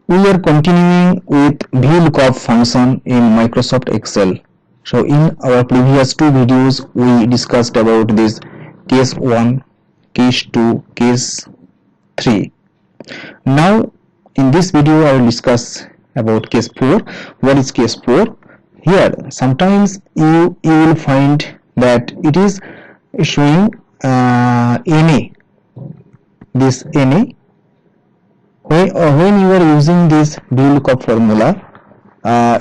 We are continuing with VLOOKUP function in Microsoft Excel. So in our previous two videos we discussed about this case 1, case 2, case 3. Now in this video I will discuss about case 4. What is case 4? Here sometimes you will find that it is showing NA, this NA. When you are using this VLOOKUP formula,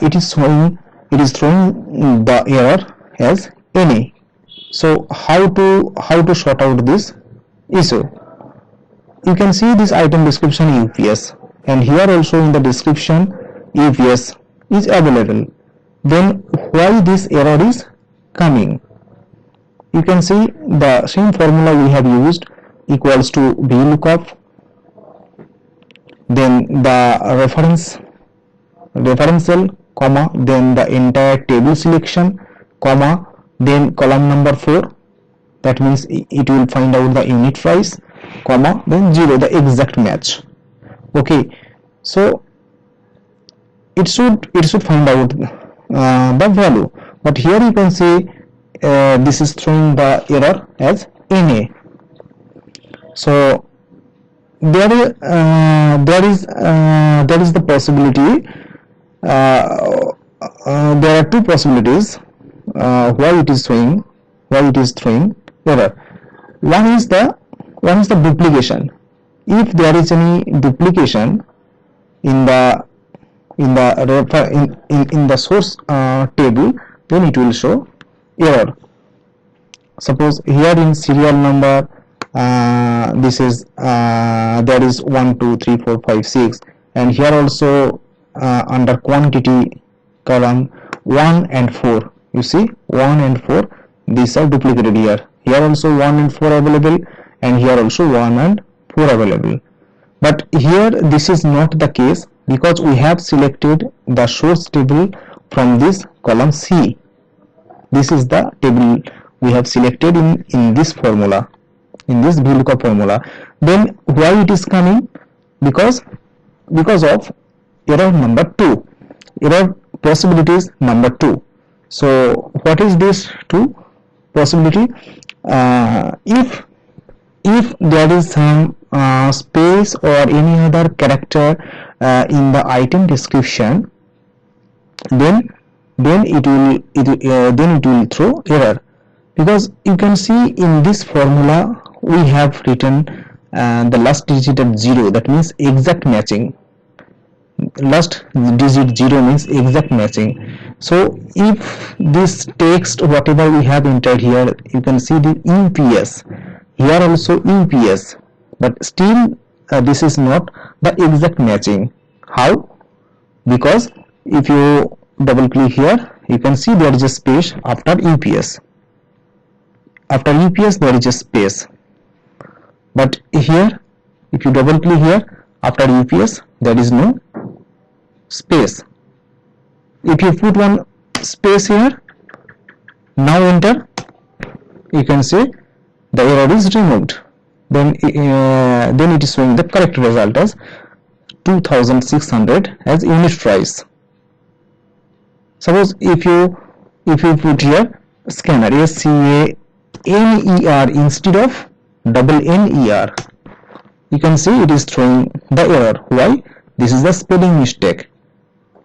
it is throwing the error as NA. So how to sort out this issue? You can see this item description UPS, and here also in the description UPS is available. Then why this error is coming? You can see the same formula we have used equals to VLOOKUP, then the reference cell, comma, then the entire table selection, comma, then column number 4, that means it will find out the unit price, comma, then 0, the exact match. Okay, so it should find out the value, but here you can see this is throwing the error as NA. So there is the possibility, there are two possibilities why it is throwing error. One is the duplication. If there is any duplication in the source table, then it will show error. Suppose here in serial number, this is there is 1 2 3 4 5 6, and here also under quantity column 1 and 4, you see 1 and 4, these are duplicated here. Here also 1 and 4 available, and here also 1 and 4 available. But here this is not the case, because we have selected the source table from this column C. This is the table we have selected in this formula, in this VLOOKUP formula. Then why it is coming? Because of error number 2, error possibilities number 2. So what is this 2 possibility? If there is some space or any other character in the item description, then it will throw error, because you can see in this formula we have written the last digit of 0, that means exact matching. Last digit 0 means exact matching. So if this text whatever we have entered here, you can see the UPS, here also UPS, but still this is not the exact matching. How? Because if you double click here, you can see there is a space after UPS. After UPS there is a space, but here if you double click here, after UPS there is no space. If you put one space here, now enter, you can see the error is removed. Then it is showing the correct result as 2600 as unit price. Suppose if you put here scanner SCANER instead of NER, you can see it is throwing the error. Why? This is the spelling mistake,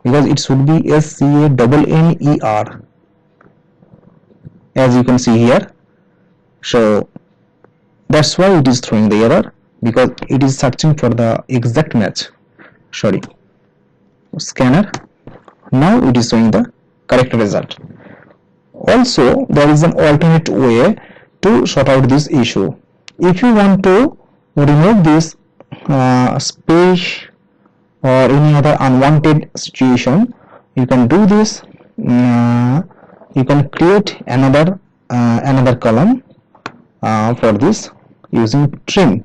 because it should be SCANNER, as you can see here. So that's why it is throwing the error, because it is searching for the exact match. Sorry, scanner. Now it is showing the correct result. Also, there is an alternate way to sort out this issue. If you want to remove this space or any other unwanted situation, you can do this. You can create another column for this using trim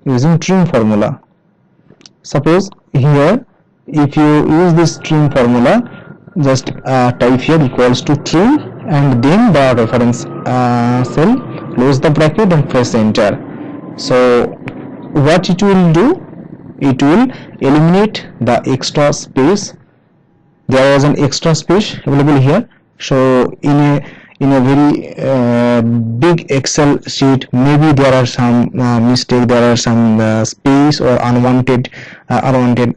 formula. Suppose here, if you use this trim formula, just type here equals to trim, and then the reference cell, close the bracket and press enter. So what it will do, it will eliminate the extra space. There was an extra space available here. So in a very big Excel sheet, maybe there are some mistake, there are some space or unwanted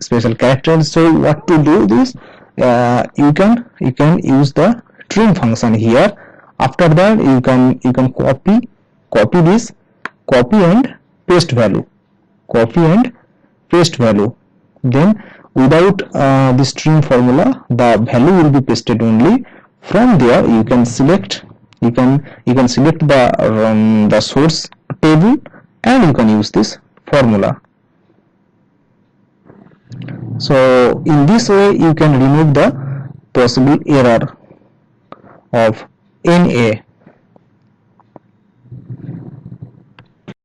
special characters. So what to do this? You can use the trim function here. After that, you can copy this, copy and paste value, copy and paste value. Then without this string formula, the value will be pasted only. From there you can select, you can select the source table and you can use this formula. So in this way you can remove the possible error of NA.